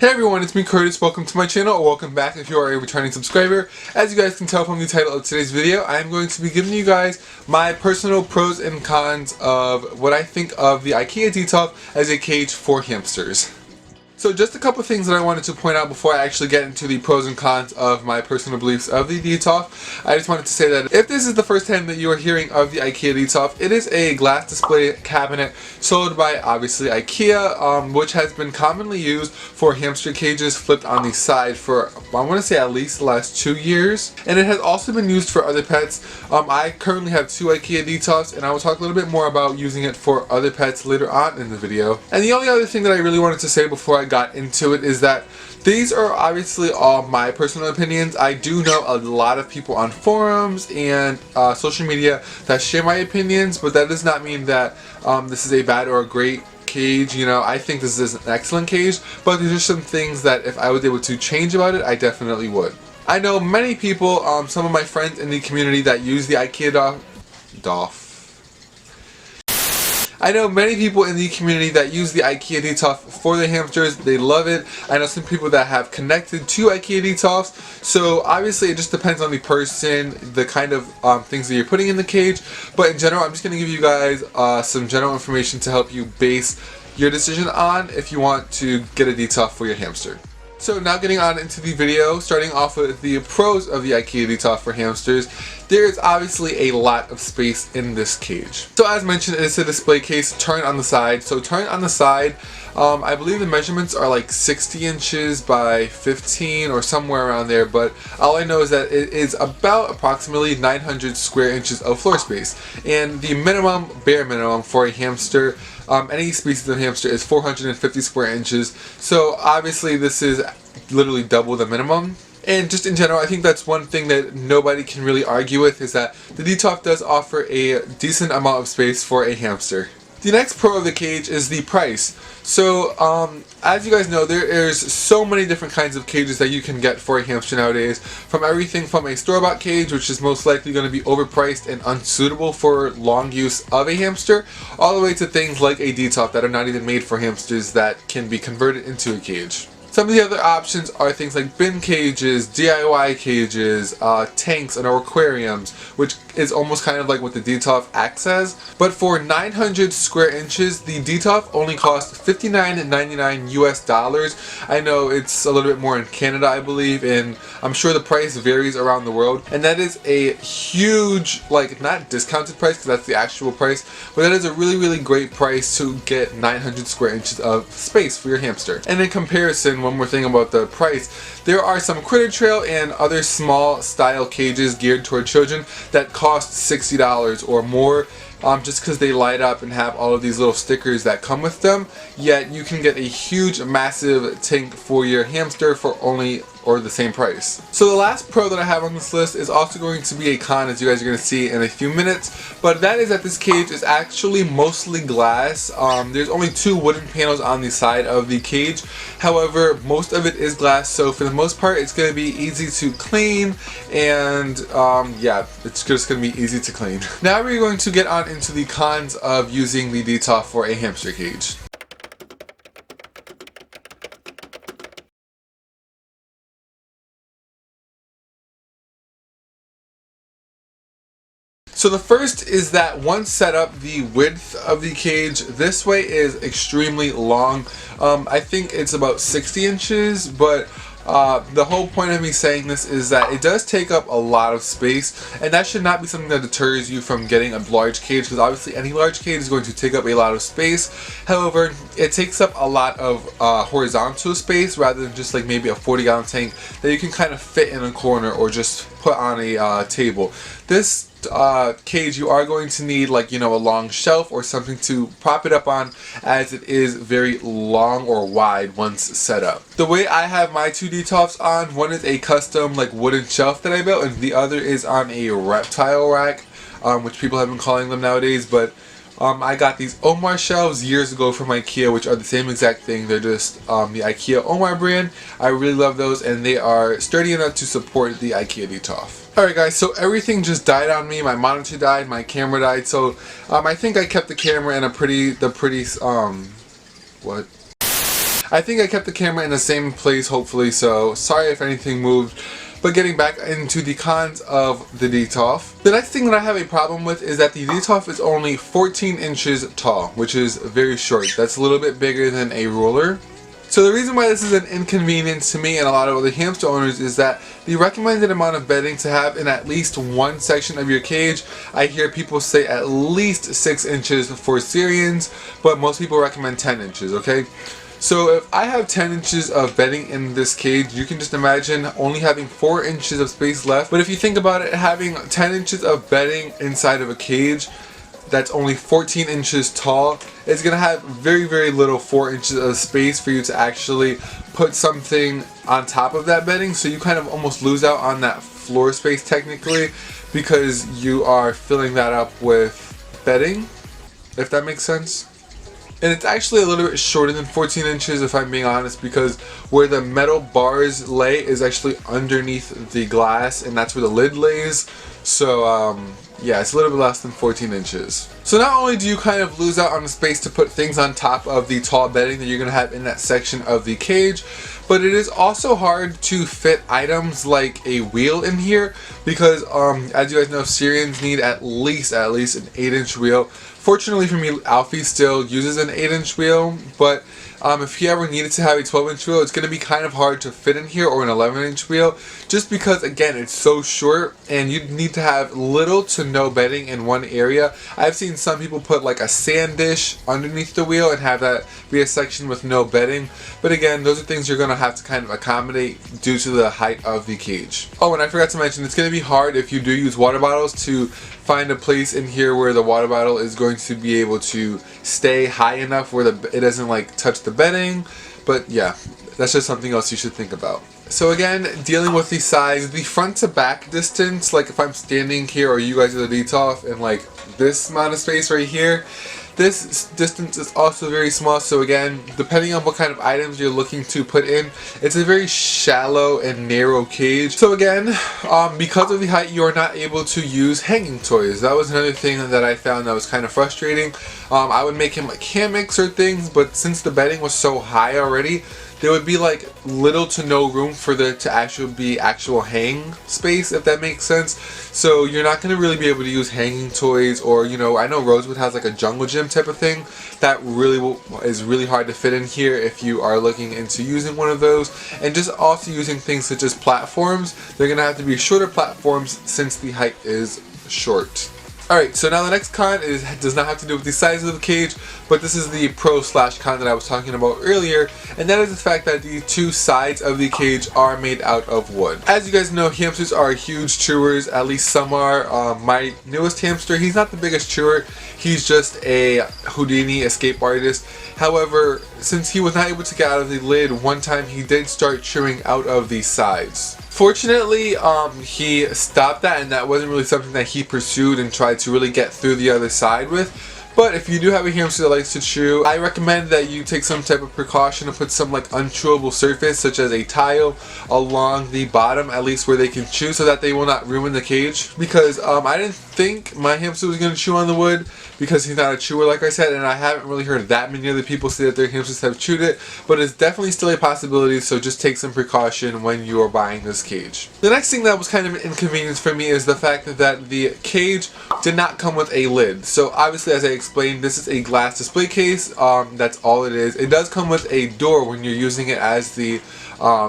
Hey everyone, it's me Curtis. Welcome to my channel, or welcome back if you are a returning subscriber. As you guys can tell from the title of today's video, I am going to be giving you guys my personal pros and cons of what I think of the IKEA Detolf as a cage for hamsters. So just a couple things that I wanted to point out before I actually get into the pros and cons of my personal beliefs of the Detolf. I just wanted to say that if this is the first time that you are hearing of the IKEA Detolf, it is a glass display cabinet sold by obviously IKEA, which has been commonly used for hamster cages flipped on the side for, I want to say, at least the last 2 years. And it has also been used for other pets. I currently have 2 IKEA Detolfs, and I will talk a little bit more about using it for other pets later on in the video. And the only other thing that I really wanted to say before I got into it is that these are obviously all my personal opinions. I do know a lot of people on forums and social media that share my opinions, but that does not mean that this is a bad or a great cage. You know, I think this is an excellent cage, but these are some things that if I was able to change about it, I definitely would. I know many people, some of my friends in the community that use the IKEA Detolf. I know many people in the community that use the IKEA Detolf for their hamsters. They love it. I know some people that have connected to IKEA Detolfs. So obviously it just depends on the person, the kind of things that you're putting in the cage. But in general, I'm just going to give you guys some general information to help you base your decision on if you want to get a Detolf for your hamster. So now getting on into the video, starting off with the pros of the IKEA Detolf for hamsters, there is obviously a lot of space in this cage. So as mentioned, it is a display case, turn on the side. So turn on the side, I believe the measurements are like 60 inches by 15 or somewhere around there, but all I know is that it is about approximately 900 square inches of floor space. And the minimum, bare minimum for a hamster, any species of hamster, is 450 square inches. So obviously this is literally double the minimum. And just in general, I think that's one thing that nobody can really argue with, is that the Detolf does offer a decent amount of space for a hamster. The next pro of the cage is the price. So, as you guys know, there is so many different kinds of cages that you can get for a hamster nowadays. From everything from a store-bought cage, which is most likely going to be overpriced and unsuitable for long use of a hamster, all the way to things like a Detolf that are not even made for hamsters that can be converted into a cage. Some of the other options are things like bin cages, DIY cages, tanks, and aquariums, which is almost kind of like what the Detolf acts as. But for 900 square inches, the Detolf only costs $59.99 US. I know it's a little bit more in Canada, I believe, and I'm sure the price varies around the world. And that is a huge, like, not discounted price, because that's the actual price, but that is a really, really great price to get 900 square inches of space for your hamster. And in comparison, one more thing about the price, there are some Critter Trail and other small style cages geared toward children that cost $60 or more, just because they light up and have all of these little stickers that come with them. Yet you can get a huge, massive tank for your hamster for only or the same price. So the last pro that I have on this list is also going to be a con, as you guys are going to see in a few minutes, but that is that this cage is actually mostly glass. There's only 2 wooden panels on the side of the cage. However, most of it is glass, so for the most part it's going to be easy to clean, and yeah, it's just going to be easy to clean. Now we're going to get on into the cons of using the Detolf for a hamster cage. So the first is that once set up, the width of the cage this way is extremely long. I think it's about 60 inches, but the whole point of me saying this is that it does take up a lot of space, and that should not be something that deters you from getting a large cage, because obviously any large cage is going to take up a lot of space. However, it takes up a lot of horizontal space rather than just like maybe a 40-gallon tank that you can kind of fit in a corner or just put on a table. This cage, you are going to need, like, you know, a long shelf or something to prop it up on, as it is very long or wide once set up. The way I have my 2 Detolfs on, one is a custom like wooden shelf that I built, and the other is on a reptile rack, which people have been calling them nowadays, but I got these Omar shelves years ago from IKEA, which are the same exact thing. They're just the IKEA Omar brand. I really love those, and they are sturdy enough to support the IKEA Detolf. Alright guys, so everything just died on me. My monitor died, my camera died, so I think I kept the camera in a pretty, what? I think I kept the camera in the same place, hopefully, so sorry if anything moved. But getting back into the cons of the Detolf. The next thing that I have a problem with is that the Detolf is only 14 inches tall, which is very short. That's a little bit bigger than a ruler. So the reason why this is an inconvenience to me and a lot of other hamster owners is that the recommended amount of bedding to have in at least one section of your cage, I hear people say at least 6 inches for Syrians, but most people recommend 10 inches, okay? So if I have 10 inches of bedding in this cage, you can just imagine only having 4 inches of space left. But if you think about it, having 10 inches of bedding inside of a cage that's only 14 inches tall is going to have very, very little 4 inches of space for you to actually put something on top of that bedding. So you kind of almost lose out on that floor space technically because you are filling that up with bedding, if that makes sense. And it's actually a little bit shorter than 14 inches if I'm being honest, because where the metal bars lay is actually underneath the glass, and that's where the lid lays. So yeah, it's a little bit less than 14 inches. So not only do you kind of lose out on the space to put things on top of the tall bedding that you're going to have in that section of the cage, but it is also hard to fit items like a wheel in here because as you guys know, Syrians need at least an 8-inch wheel. Fortunately for me, Alfie still uses an 8-inch wheel, but if he ever needed to have a 12-inch wheel, it's going to be kind of hard to fit in here, or an 11-inch wheel, just because, again, it's so short and you need to have little to no bedding in one area. I've seen some people put like a sand dish underneath the wheel and have that be a section with no bedding, but again, those are things you're going to have to kind of accommodate due to the height of the cage. Oh, and I forgot to mention, it's going to be hard if you do use water bottles to find a place in here where the water bottle is going to be able to stay high enough where it doesn't like touch the bedding. But yeah, that's just something else you should think about. So again, dealing with the size, the front to back distance, like if I'm standing here or you guys are the Detolf and like this amount of space right here, this distance is also very small. So again, depending on what kind of items you're looking to put in, it's a very shallow and narrow cage. So again, because of the height, you are not able to use hanging toys. That was another thing that I found that was kind of frustrating. I would make him like hammocks or things, but since the bedding was so high already, there would be like little to no room for there to actually be actual hang space, if that makes sense. So you're not going to really be able to use hanging toys, or you know, I know Rosewood has like a jungle gym type of thing that is really hard to fit in here if you are looking into using one of those. And just also using things such as platforms, they're going to have to be shorter platforms since the height is short. Alright, so now the next con does not have to do with the size of the cage, but this is the pro/con that I was talking about earlier, and that is the fact that the two sides of the cage are made out of wood. As you guys know, hamsters are huge chewers, at least some are. My newest hamster, he's not the biggest chewer, he's just a Houdini escape artist. However, since he was not able to get out of the lid, one time he did start chewing out of the sides. Fortunately, he stopped that, and that wasn't really something that he pursued and tried to really get through the other side with. But if you do have a hamster that likes to chew, I recommend that you take some type of precaution and put some like unchewable surface, such as a tile, along the bottom, at least where they can chew, so that they will not ruin the cage. Because I didn't think my hamster was going to chew on the wood, because he's not a chewer, like I said, and I haven't really heard that many other people say that their hamsters have chewed it, but it's definitely still a possibility, so just take some precaution when you are buying this cage. The next thing that was kind of an inconvenience for me is the fact that the cage did not come with a lid. So obviously, as I explained, this is a glass display case, that's all it is. It does come with a door when you're using it as the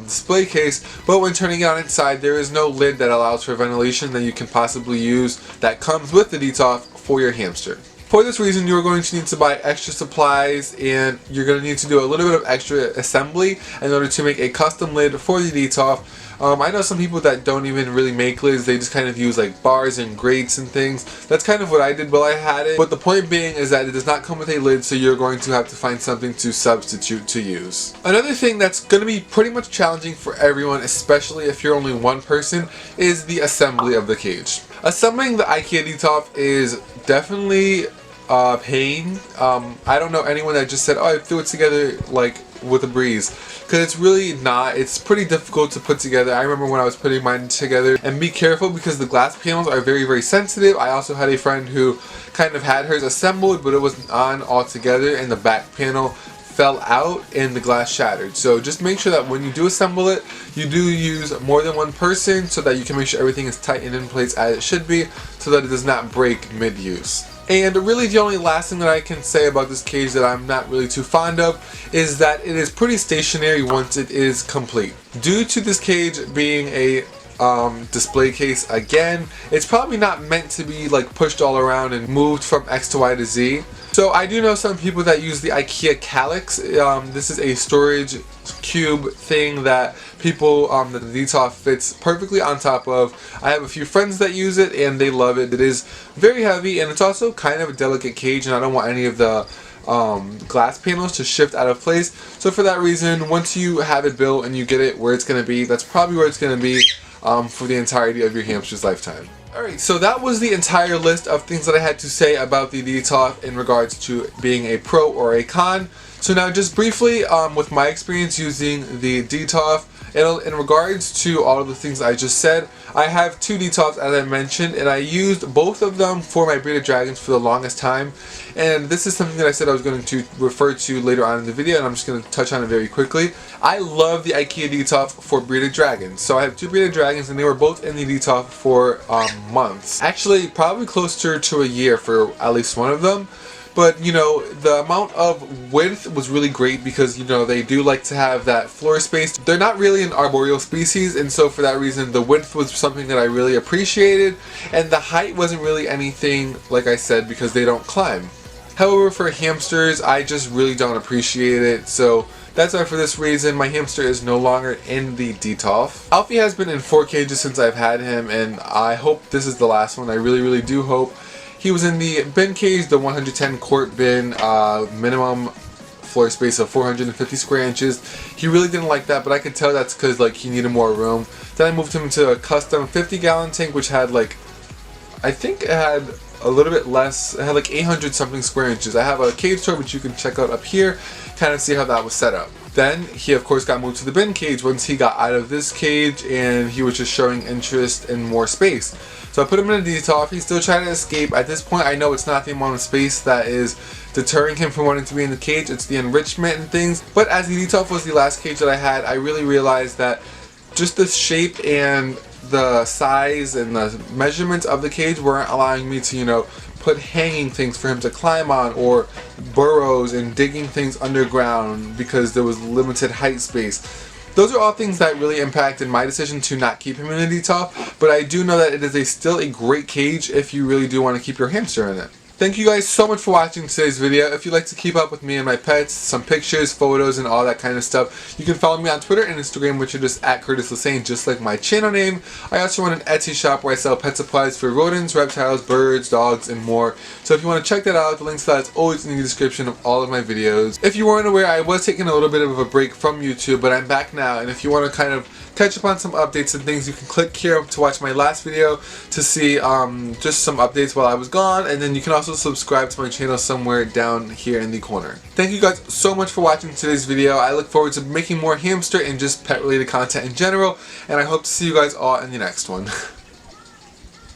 display case, but when turning it on inside, there is no lid that allows for ventilation that you can possibly use that comes with the Detolf for your hamster. For this reason, you're going to need to buy extra supplies, and you're going to need to do a little bit of extra assembly in order to make a custom lid for the Detolf. I know some people that don't even really make lids, they just kind of use like bars and grates and things. That's kind of what I did while I had it, but the point being is that it does not come with a lid, so you're going to have to find something to substitute to use. Another thing that's going to be pretty much challenging for everyone, especially if you're only one person, is the assembly of the cage. Assembling the IKEA Detolf is definitely pain. I don't know anyone that just said, oh, I threw it together like with a breeze, because it's really not. It's pretty difficult to put together. I remember when I was putting mine together, and be careful because the glass panels are very, very sensitive. I also had a friend who kind of had hers assembled, but it wasn't on all together, and the back panel fell out and the glass shattered. So just make sure that when you do assemble it, you do use more than one person so that you can make sure everything is tight and in place as it should be, so that it does not break mid-use. And really the only last thing that I can say about this cage that I'm not really too fond of is that it is pretty stationary once it is complete. Due to this cage being a display case, again, it's probably not meant to be like pushed all around and moved from X to Y to Z. So I do know some people that use the IKEA Calyx. This is a storage cube thing that people that the Detolf fits perfectly on top of. I have a few friends that use it and they love it. It is very heavy and it's also kind of a delicate cage, and I don't want any of the glass panels to shift out of place. So for that reason, once you have it built and you get it where it's going to be, that's probably where it's going to be for the entirety of your hamster's lifetime. Alright, so that was the entire list of things that I had to say about the Detolf in regards to being a pro or a con. So now just briefly, with my experience using the Detolf, in regards to all of the things I just said, I have two Detolfs as I mentioned, and I used both of them for my bearded dragons for the longest time. And this is something that I said I was going to refer to later on in the video, and I'm just going to touch on it very quickly. I love the IKEA Detolf for bearded dragons. So I have two bearded dragons, and they were both in the Detolf for months. Actually, probably closer to a year for at least one of them. But, you know, the amount of width was really great because, you know, they do like to have that floor space. They're not really an arboreal species, and so for that reason, the width was something that I really appreciated. And the height wasn't really anything, like I said, because they don't climb. However, for hamsters, I just really don't appreciate it. So that's why for this reason, my hamster is no longer in the Detolf. Alfie has been in 4 cages since I've had him, and I hope this is the last one. I really, really do hope. He was in the bin cage, the 110 quart bin, minimum floor space of 450 square inches. He really didn't like that, but I could tell that's because like he needed more room. Then I moved him into a custom 50-gallon tank, which had like, I think it had a little bit less. It had like 800 something square inches. I have a cage tour which you can check out up here, kind of see how that was set up. Then he of course got moved to the bin cage once he got out of this cage and he was just showing interest in more space. So I put him in a Detolf. He's still trying to escape. At this point I know it's not the amount of space that is deterring him from wanting to be in the cage, it's the enrichment and things. But as the Detolf was the last cage that I had, I really realized that just the shape and the size and the measurements of the cage weren't allowing me to, you know, put hanging things for him to climb on, or burrows and digging things underground because there was limited height space. Those are all things that really impacted my decision to not keep him in the Detolf, but I do know that it is still a great cage if you really do want to keep your hamster in it. Thank you guys so much for watching today's video. If you'd like to keep up with me and my pets, some pictures, photos, and all that kind of stuff, you can follow me on Twitter and Instagram, which are just at Curtis Lasane, just like my channel name. I also run an Etsy shop where I sell pet supplies for rodents, reptiles, birds, dogs, and more. So if you want to check that out, the links to that is always in the description of all of my videos. If you weren't aware, I was taking a little bit of a break from YouTube, but I'm back now, and if you want to kind of catch up on some updates and things, you can click here to watch my last video to see just some updates while I was gone, and then you can also subscribe to my channel somewhere down here in the corner. Thank you guys so much for watching today's video. I look forward to making more hamster and just pet related content in general, and I hope to see you guys all in the next one.